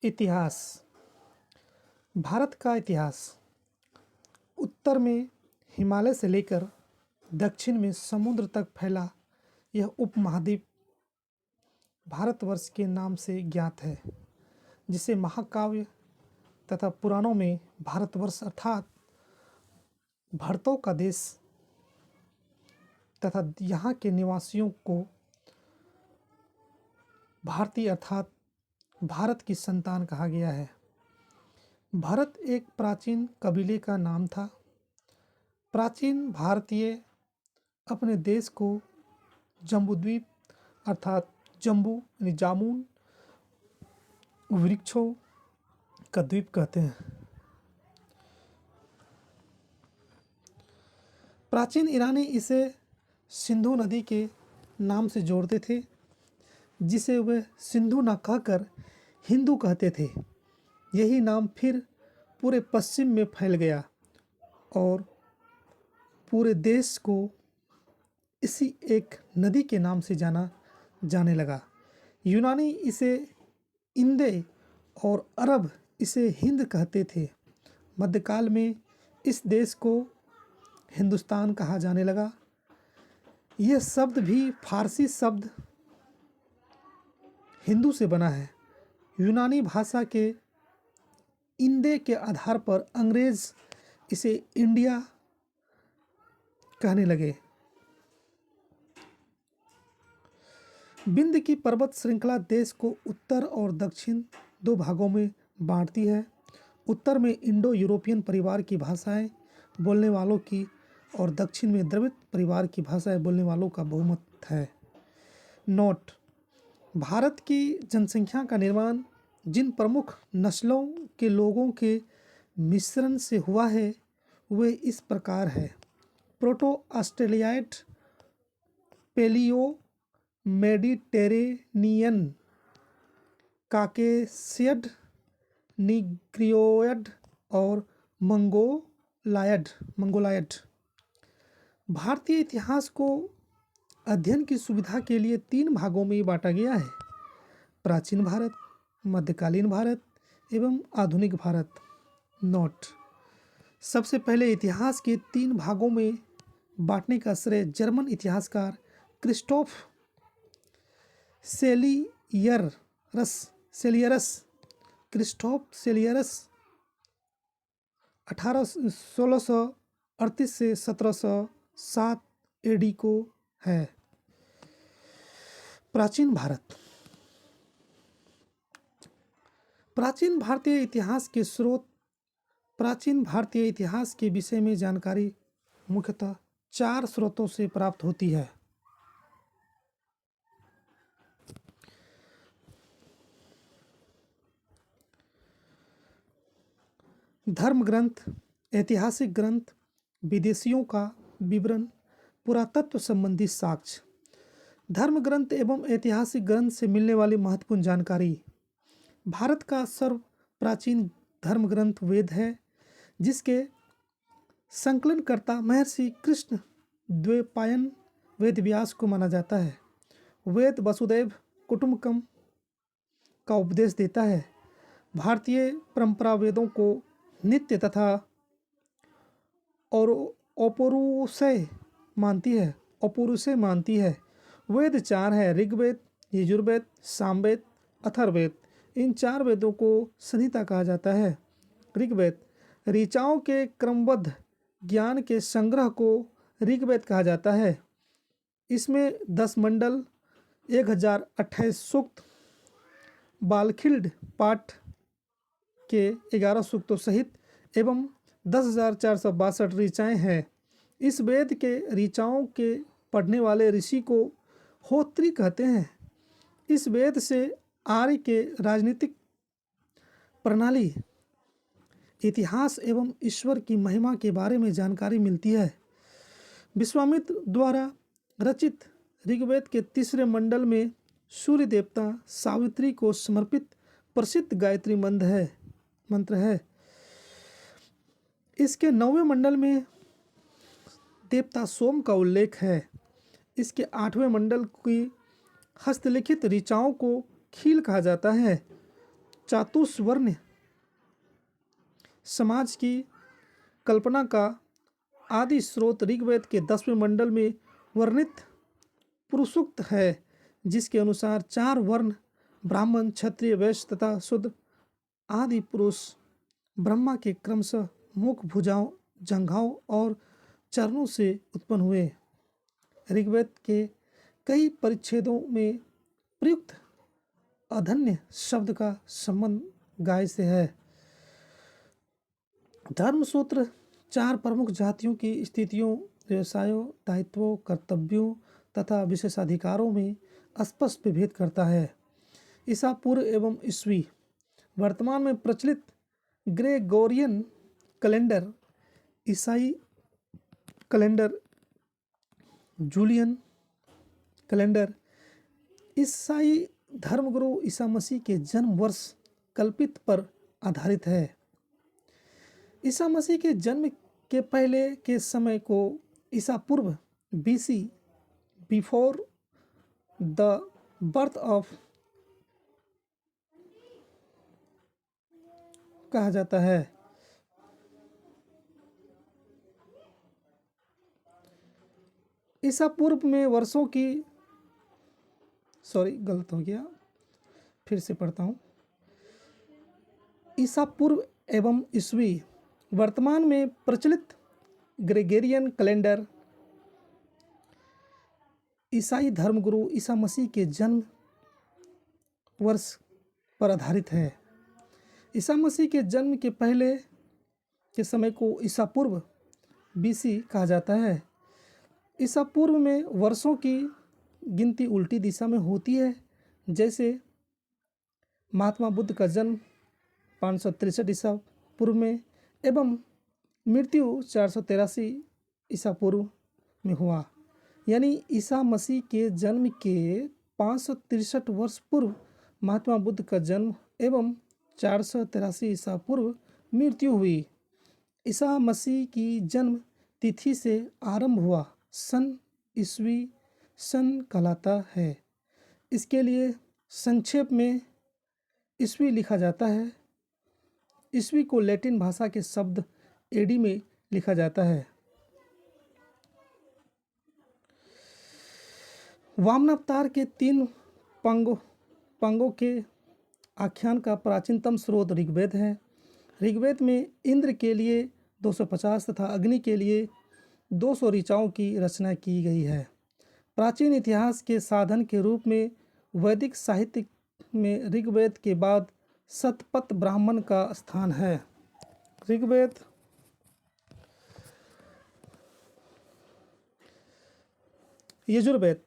इतिहास। भारत का इतिहास उत्तर में हिमालय से लेकर दक्षिण में समुद्र तक फैला यह उपमहाद्वीप भारतवर्ष के नाम से ज्ञात है, जिसे महाकाव्य तथा पुराणों में भारतवर्ष अर्थात भरतों का देश तथा यहाँ के निवासियों को भारतीय अर्थात भारत की संतान कहा गया है। भरत एक प्राचीन कबीले का नाम था। प्राचीन भारतीय अपने देश को जम्बूद्वीप अर्थात जम्बू यानी जामुन वृक्षों का द्वीप कहते हैं। प्राचीन ईरानी इसे सिंधु नदी के नाम से जोड़ते थे, जिसे वे सिंधु न कहकर हिंदू कहते थे। यही नाम फिर पूरे पश्चिम में फैल गया और पूरे देश को इसी एक नदी के नाम से जाना जाने लगा। यूनानी इसे इंदे और अरब इसे हिंद कहते थे। मध्यकाल में इस देश को हिंदुस्तान कहा जाने लगा। यह शब्द भी फारसी शब्द हिंदू से बना है। यूनानी भाषा के इंदे के आधार पर अंग्रेज इसे इंडिया कहने लगे। विंध्य की पर्वत श्रृंखला देश को उत्तर और दक्षिण दो भागों में बांटती है। उत्तर में इंडो यूरोपियन परिवार की भाषाएं बोलने वालों की और दक्षिण में द्रविड़ परिवार की भाषाएं बोलने वालों का बहुमत है। नोट: भारत की जनसंख्या का निर्माण जिन प्रमुख नस्लों के लोगों के मिश्रण से हुआ है वे इस प्रकार है: प्रोटो ऑस्ट्रेलियाइड, पेलियो मेडिटेरेनियन, काकेशियड, निग्रियोइड और मंगोलायड। भारतीय इतिहास को अध्ययन की सुविधा के लिए 3 भागों में बांटा गया है: प्राचीन भारत, मध्यकालीन भारत एवं आधुनिक भारत। नोट: सबसे पहले इतिहास के 3 भागों में बांटने का श्रेय जर्मन इतिहासकार क्रिस्टोफ सेलियरस 1638 से 1707 एडी को है। प्राचीन भारत। प्राचीन भारतीय इतिहास के स्रोत। प्राचीन भारतीय इतिहास के विषय में जानकारी मुख्यतः 4 स्रोतों से प्राप्त होती है: धर्म ग्रंथ, ऐतिहासिक ग्रंथ, विदेशियों का विवरण, पुरातत्व संबंधी साक्ष्य। धर्म ग्रंथ एवं ऐतिहासिक ग्रंथ से मिलने वाली महत्वपूर्ण जानकारी। भारत का सर्व प्राचीन धर्म ग्रंथ वेद है, जिसके संकलनकर्ता महर्षि कृष्ण द्वैपायन वेदव्यास को माना जाता है। वेद वसुधैव कुटुंबकम का उपदेश देता है। भारतीय परंपरा वेदों को नित्य तथा और अपौरुषेय मानती है। वेद 4 है: ऋग्वेद, यजुर्वेद, सामवेद, अथर्ववेद। इन 4 वेदों को संहिता कहा जाता है। ऋग्वेद ऋचाओं के क्रमबद्ध ज्ञान के संग्रह को ऋग्वेद कहा जाता है। इसमें 10 मंडल, 1028 सूक्त, बालखिल्ड पाठ के 11 सूक्तों सहित एवं 10,462 ऋचाएँ हैं। इस वेद के ऋचाओं के पढ़ने वाले ऋषि को होत्री कहते हैं। इस वेद से आर्य के राजनीतिक प्रणाली, इतिहास एवं ईश्वर की महिमा के बारे में जानकारी मिलती है। विश्वामित्र द्वारा रचित ऋग्वेद के 3 मंडल में सूर्य देवता सावित्री को समर्पित प्रसिद्ध गायत्री मंत्र है। इसके 9वें मंडल में देवता सोम का उल्लेख है। इसके 8वें मंडल की हस्तलिखित ऋचाओं को खील कहा जाता है। चातुर्वर्ण समाज की कल्पना का आदि स्रोत ऋग्वेद के 10वें मंडल में वर्णित पुरुषोक्त है, जिसके अनुसार 4 वर्ण ब्राह्मण, क्षत्रिय, वैश्य तथा शूद्र आदि पुरुष ब्रह्मा के क्रमशः मुख, भुजाओं, जंघाओं और चरणों से उत्पन्न हुए। ऋग्वेद के कई परिच्छेदों में प्रयुक्त अधन्य शब्द का संबंध गाय से है। धर्मसूत्र 4 प्रमुख जातियों की स्थितियों, व्यवसायों, दायित्वों, कर्तव्यों तथा विशेषाधिकारों में स्पष्ट विभेद करता है। ईसा पूर्व एवं ईस्वी वर्तमान में प्रचलित ग्रेगोरियन कैलेंडर, ईसाई कैलेंडर, जूलियन कैलेंडर ईसाई धर्मगुरु ईसा मसीह के जन्म वर्ष कल्पित पर आधारित है। ईसा मसीह के जन्म के पहले के समय को ईसा पूर्व BC, before the birth of कहा जाता है। ईसा पूर्व में वर्षों की गलत हो गया, फिर से पढ़ता हूँ। ईसा पूर्व एवं ईस्वी वर्तमान में प्रचलित ग्रेगोरियन कैलेंडर ईसाई धर्मगुरु ईसा मसीह के जन्म वर्ष पर आधारित है। ईसा मसीह के जन्म के पहले के समय को ईसा पूर्व BC कहा जाता है। ईसा पूर्व में वर्षों की गिनती उल्टी दिशा में होती है, जैसे महात्मा बुद्ध का जन्म 563 ईसा पूर्व में एवं मृत्यु 483 ईसा पूर्व में हुआ। यानी ईसा मसीह के जन्म के 563 वर्ष पूर्व महात्मा बुद्ध का जन्म एवं 483 ईसा पूर्व मृत्यु हुई। ईसा मसीह की जन्म तिथि से आरंभ हुआ सन ईस्वी सन कहलाता है। इसके लिए संक्षेप में ईस्वी लिखा जाता है। ईस्वी को लैटिन भाषा के शब्द एडी में लिखा जाता है। वामन अवतार के 3 पंगों के आख्यान का प्राचीनतम स्रोत ऋग्वेद है। ऋग्वेद में इंद्र के लिए 250 तथा अग्नि के लिए 200 ऋचाओं की रचना की गई है। प्राचीन इतिहास के साधन के रूप में वैदिक साहित्य में ऋग्वेद के बाद शतपथ ब्राह्मण का स्थान है। ऋग्वेद यजुर्वेद